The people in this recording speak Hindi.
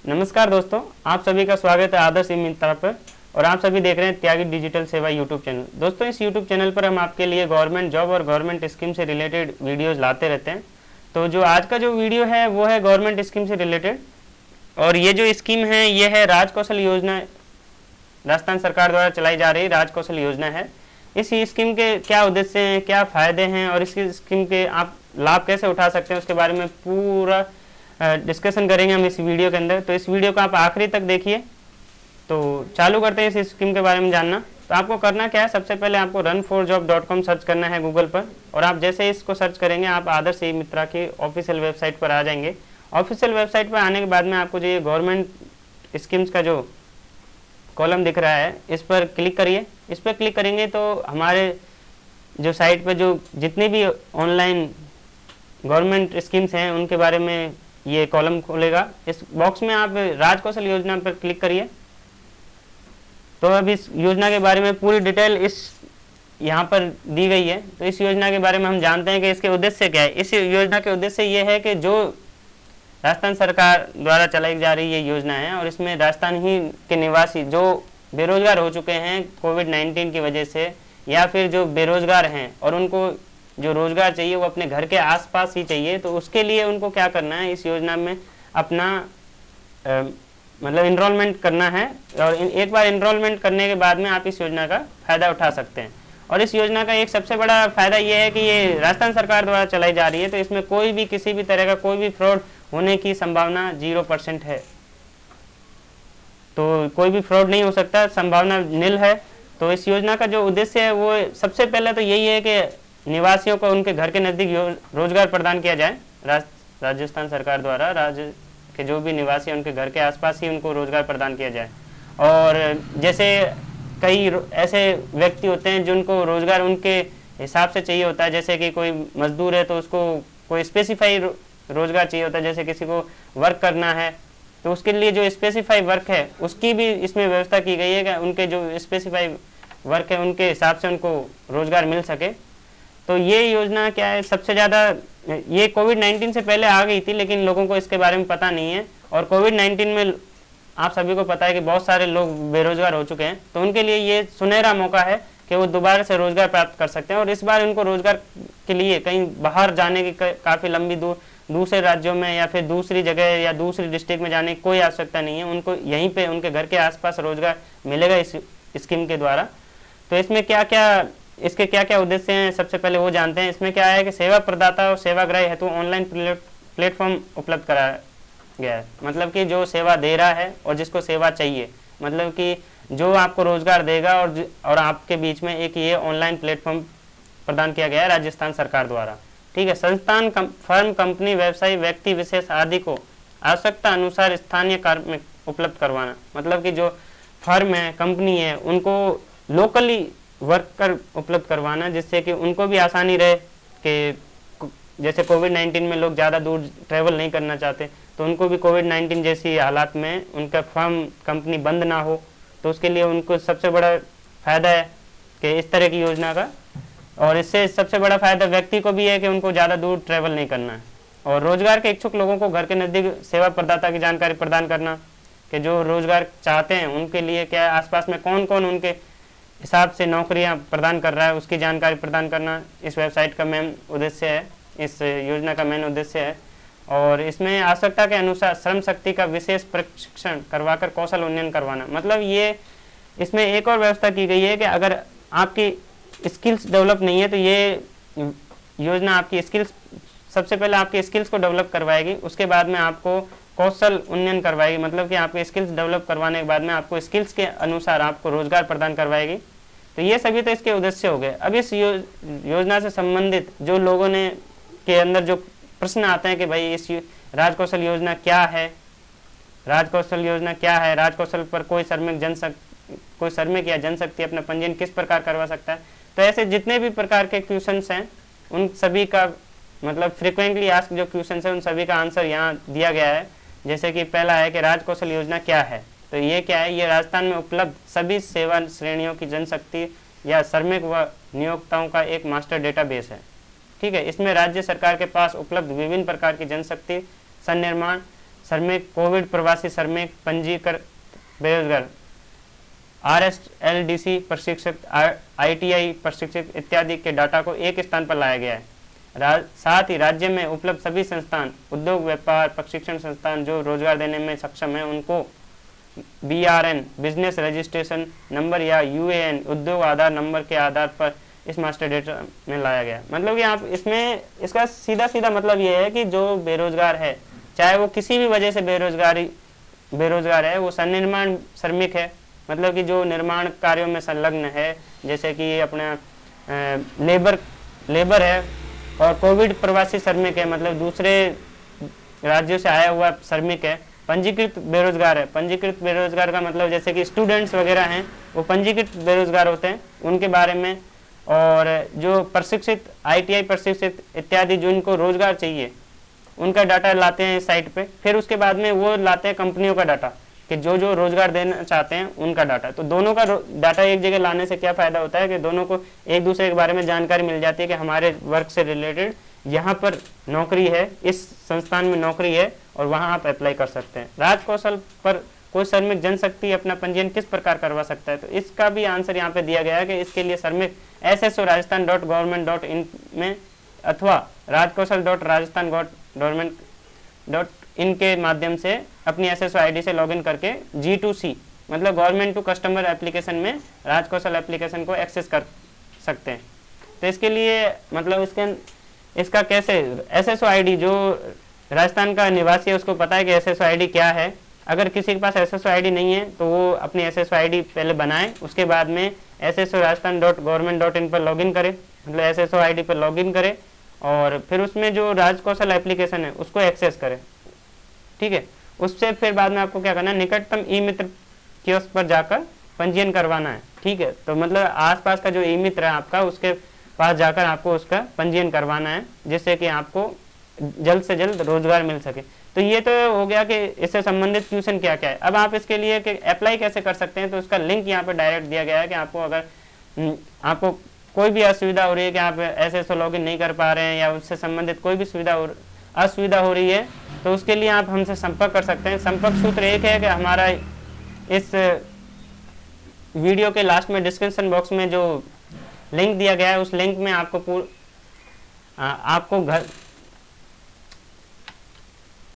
नमस्कार दोस्तों, आप सभी का स्वागत है आदर्श ई मित्रा पर। और आप सभी देख रहे हैं त्यागी डिजिटल सेवा यूट्यूब चैनल। दोस्तों, इस यूट्यूब चैनल पर हम आपके लिए गवर्नमेंट जॉब और गवर्नमेंट स्कीम से रिलेटेड वीडियोस लाते रहते हैं। तो जो आज का जो वीडियो है वो है गवर्नमेंट स्कीम से रिलेटेड। और ये जो स्कीम है ये है राज कौशल योजना, राजस्थान सरकार द्वारा चलाई जा रही राज कौशल योजना है। इस स्कीम के क्या उद्देश्य हैं, क्या फ़ायदे हैं और इसकी स्कीम के आप लाभ कैसे उठा सकते हैं, उसके बारे में पूरा डिस्कशन करेंगे हम इस वीडियो के अंदर। तो इस वीडियो को आप आखिरी तक देखिए। तो चालू करते हैं इस स्कीम के बारे में जानना। तो आपको करना क्या है, सबसे पहले आपको run4job.com सर्च करना है गूगल पर। और आप जैसे इसको सर्च करेंगे आप आदर्श ई मित्रा की ऑफिशियल वेबसाइट पर आ जाएंगे। ऑफिशियल वेबसाइट पर आने के बाद में आपको जो ये गवर्नमेंट स्कीम्स का जो कॉलम दिख रहा है इस पर क्लिक करिए। इस पर क्लिक करेंगे तो हमारे जो साइट पर जो जितनी भी ऑनलाइन गवर्नमेंट स्कीम्स हैं उनके बारे में ये कॉलम खोलेगा। इस बॉक्स में आप राज कौशल योजना पर क्लिक करिए। तो अब इस योजना के बारे में पूरी डिटेल इस यहाँ पर दी गई है। तो इस योजना के बारे में हम जानते हैं कि इसके उद्देश्य क्या है। इस योजना के उद्देश्य ये है कि जो राजस्थान सरकार द्वारा चलाई जा रही ये योजना है और इसमें राजस्थान ही के निवासी जो बेरोजगार हो चुके हैं कोविड-19 की वजह से, या फिर जो बेरोजगार हैं और उनको जो रोजगार चाहिए वो अपने घर के आसपास ही चाहिए, तो उसके लिए उनको क्या करना है, इस योजना में अपना मतलब इनरोलमेंट करना है। और एक बार इनरोलमेंट करने के बाद में आप इस योजना का फ़ायदा उठा सकते हैं। और इस योजना का एक सबसे बड़ा फ़ायदा ये है कि ये राजस्थान सरकार द्वारा चलाई जा रही है, तो इसमें कोई भी किसी भी तरह का कोई भी फ्रॉड होने की संभावना 0% है। तो कोई भी फ्रॉड नहीं हो सकता, संभावना नील है। तो इस योजना का जो उद्देश्य है वो सबसे पहले तो यही है कि निवासियों को उनके घर के नज़दीक रोजगार प्रदान किया जाए। राजस्थान सरकार द्वारा राज्य के जो भी निवासी हैं उनके घर के आसपास ही उनको रोजगार प्रदान किया जाए। और जैसे कई ऐसे व्यक्ति होते हैं जिनको रोजगार उनके हिसाब से चाहिए होता है, जैसे कि कोई मजदूर है तो उसको कोई स्पेसिफाई रोजगार चाहिए होता है, जैसे किसी को वर्क करना है तो उसके लिए जो स्पेसिफाई वर्क है उसकी भी इसमें व्यवस्था की गई है कि उनके जो स्पेसिफाई वर्क है उनके हिसाब से उनको रोजगार मिल सके। तो ये योजना क्या है, सबसे ज़्यादा ये कोविड-19 से पहले आ गई थी लेकिन लोगों को इसके बारे में पता नहीं है। और कोविड-19 में आप सभी को पता है कि बहुत सारे लोग बेरोजगार हो चुके हैं, तो उनके लिए ये सुनहरा मौका है कि वो दोबारा से रोजगार प्राप्त कर सकते हैं। और इस बार उनको रोजगार के लिए कहीं बाहर जाने की काफ़ी लंबी दूसरे राज्यों में या फिर दूसरी जगह या दूसरी डिस्ट्रिक्ट में जाने की कोई आवश्यकता नहीं है। उनको यहीं पे उनके घर के आसपास रोजगार मिलेगा इस स्कीम के द्वारा। तो इसमें इसके क्या क्या उद्देश्य हैं, सबसे पहले वो जानते हैं। इसमें क्या है कि सेवा प्रदाता और सेवाग्राही हेतु ऑनलाइन प्लेटफॉर्म उपलब्ध कराया गया है। मतलब कि जो सेवा दे रहा है और जिसको सेवा चाहिए, मतलब कि जो आपको रोजगार देगा और आपके बीच में एक ये ऑनलाइन प्लेटफॉर्म प्रदान किया गया है राजस्थान सरकार द्वारा। ठीक है। संस्थान, फर्म, कंपनी, व्यवसायी, व्यक्ति विशेष आदि को आवश्यकता अनुसार स्थानीय कार्य उपलब्ध करवाना। मतलब कि जो फर्म है, कंपनी है, उनको लोकली वर्कर उपलब्ध करवाना, जिससे कि उनको भी आसानी रहे कि जैसे कोविड-19 में लोग ज़्यादा दूर ट्रैवल नहीं करना चाहते, तो उनको भी कोविड-19 जैसी हालात में उनका फर्म, कंपनी बंद ना हो। तो उसके लिए उनको सबसे बड़ा फ़ायदा है कि इस तरह की योजना का। और इससे सबसे बड़ा फ़ायदा व्यक्ति को भी है कि उनको ज़्यादा दूर ट्रैवल नहीं करना है। और रोज़गार के इच्छुक लोगों को घर के नज़दीक सेवा प्रदाता की जानकारी प्रदान करना कि जो रोज़गार चाहते हैं उनके लिए क्या आसपास में कौन कौन उनके हिसाब से नौकरियां प्रदान कर रहा है उसकी जानकारी प्रदान करना इस वेबसाइट का मेन उद्देश्य है, इस योजना का मेन उद्देश्य है। और इसमें आवश्यकता के अनुसार श्रम शक्ति का विशेष प्रशिक्षण करवाकर कौशल उन्नयन करवाना। मतलब ये इसमें एक और व्यवस्था की गई है कि अगर आपकी स्किल्स डेवलप नहीं है तो ये योजना आपकी स्किल्स, सबसे पहले आपकी स्किल्स को डेवलप करवाएगी, उसके बाद में आपको कौशल उन्नयन करवाएगी। मतलब कि आपके स्किल्स डेवलप करवाने के बाद में आपको स्किल्स के अनुसार आपको रोजगार प्रदान करवाएगी। तो ये सभी तो इसके उद्देश्य हो गए। अब इस योजना से संबंधित जो लोगों ने के अंदर जो प्रश्न आते हैं कि भाई इस राज कौशल योजना क्या है, राज कौशल योजना क्या है, राज कौशल पर कोई श्रमिक या जनशक्ति अपना पंजीयन किस प्रकार करवा सकता है। तो ऐसे जितने भी प्रकार के क्वेश्चंस हैं उन सभी का मतलब फ्रिक्वेंटली आस्क जो क्वेश्चंस हैं उन सभी का आंसर यहाँ दिया गया है। जैसे कि पहला है कि राज कौशल योजना क्या है। तो ये क्या है, ये राजस्थान में उपलब्ध सभी सेवा श्रेणियों की जनशक्ति या श्रमिक व नियोक्ताओं का एक मास्टर डेटाबेस है। ठीक है। इसमें राज्य सरकार के पास उपलब्ध विभिन्न प्रकार की जनशक्ति, सन्निर्माण, श्रमिक, कोविड प्रवासी श्रमिक, पंजीकृत बेरोजगार, RSLDC प्रशिक्षित, ITI प्रशिक्षित इत्यादि के डाटा को एक स्थान पर लाया गया है। साथ ही राज्य में उपलब्ध सभी संस्थान, उद्योग, व्यापार, प्रशिक्षण संस्थान जो रोजगार देने में सक्षम है, उनको BRN बिजनेस रजिस्ट्रेशन नंबर या UAN उद्योग आधार नंबर के आधार पर इस मास्टर डेटा में लाया गया। मतलब कि आप इसमें इसका सीधा सीधा मतलब ये है कि जो बेरोजगार है, चाहे वो किसी भी वजह से बेरोजगार है, वो सन्निर्माण श्रमिक है, मतलब कि जो निर्माण कार्यों में संलग्न है, जैसे कि अपना लेबर है, और कोविड प्रवासी श्रमिक है, मतलब दूसरे राज्यों से आया हुआ श्रमिक है, पंजीकृत बेरोजगार है। पंजीकृत बेरोजगार का मतलब जैसे कि स्टूडेंट्स वगैरह हैं, वो पंजीकृत बेरोजगार होते हैं, उनके बारे में। और जो प्रशिक्षित, ITI प्रशिक्षित इत्यादि जो इनको रोजगार चाहिए, उनका डाटा लाते हैं इस साइट पे। फिर उसके बाद में वो लाते हैं कंपनियों का डाटा, कि जो जो रोजगार देना चाहते हैं उनका डाटा। तो दोनों का डाटा एक जगह लाने से क्या फ़ायदा होता है कि दोनों को एक दूसरे के बारे में जानकारी मिल जाती है कि हमारे वर्क से रिलेटेड यहाँ पर नौकरी है, इस संस्थान में नौकरी है, और वहाँ आप अप्लाई कर सकते हैं। राजकौशल पर कोई श्रमिक जनशक्ति अपना पंजीयन किस प्रकार करवा सकता है, तो इसका भी आंसर यहाँ पे दिया गया है कि इसके लिए श्रमिक SSO-rajasthan.government.in में अथवा rajkaushal.rajasthan.government.in के माध्यम से अपनी SSO ID से लॉगिन करके G2C मतलब गवर्नमेंट टू कस्टमर एप्लीकेशन में राजकौशल एप्लीकेशन को एक्सेस कर सकते हैं। तो इसके लिए मतलब इसका कैसे SSO ID, जो राजस्थान का निवासी है उसको पता है कि SSO ID क्या है। अगर किसी के पास SSO ID नहीं है तो वो अपनी SSO ID पहले बनाए, उसके बाद में SSO-rajasthan.government.in पर लॉगिन करे, मतलब SSO ID पर लॉगिन करे, और फिर उसमें जो राजकौशल एप्लीकेशन है उसको एक्सेस करे। ठीक है, उससे फिर बाद में आपको क्या करना है, निकटतम ई मित्र कियोस्क पर जाकर पंजीयन करवाना है। ठीक है, तो मतलब आसपास का जो ई मित्र है आपका, उसके पास जाकर आपको उसका पंजीयन करवाना है, जिससे कि आपको जल्द से जल्द रोजगार मिल सके। तो ये तो हो गया कि इससे संबंधित क्वेश्चन क्या क्या है। अब आप इसके लिए कि अप्लाई कैसे कर सकते हैं, तो उसका लिंक यहाँ पे डायरेक्ट दिया गया है कि आपको अगर आपको कोई भी असुविधा हो रही है कि आप SSO लॉगिन नहीं कर पा रहे हैं या उससे संबंधित कोई भी असुविधा हो रही है, तो उसके लिए आप हमसे संपर्क कर सकते हैं। संपर्क सूत्र एक है कि हमारा इस वीडियो के लास्ट में डिस्क्रिप्शन बॉक्स में जो लिंक दिया गया है, उस लिंक में आपको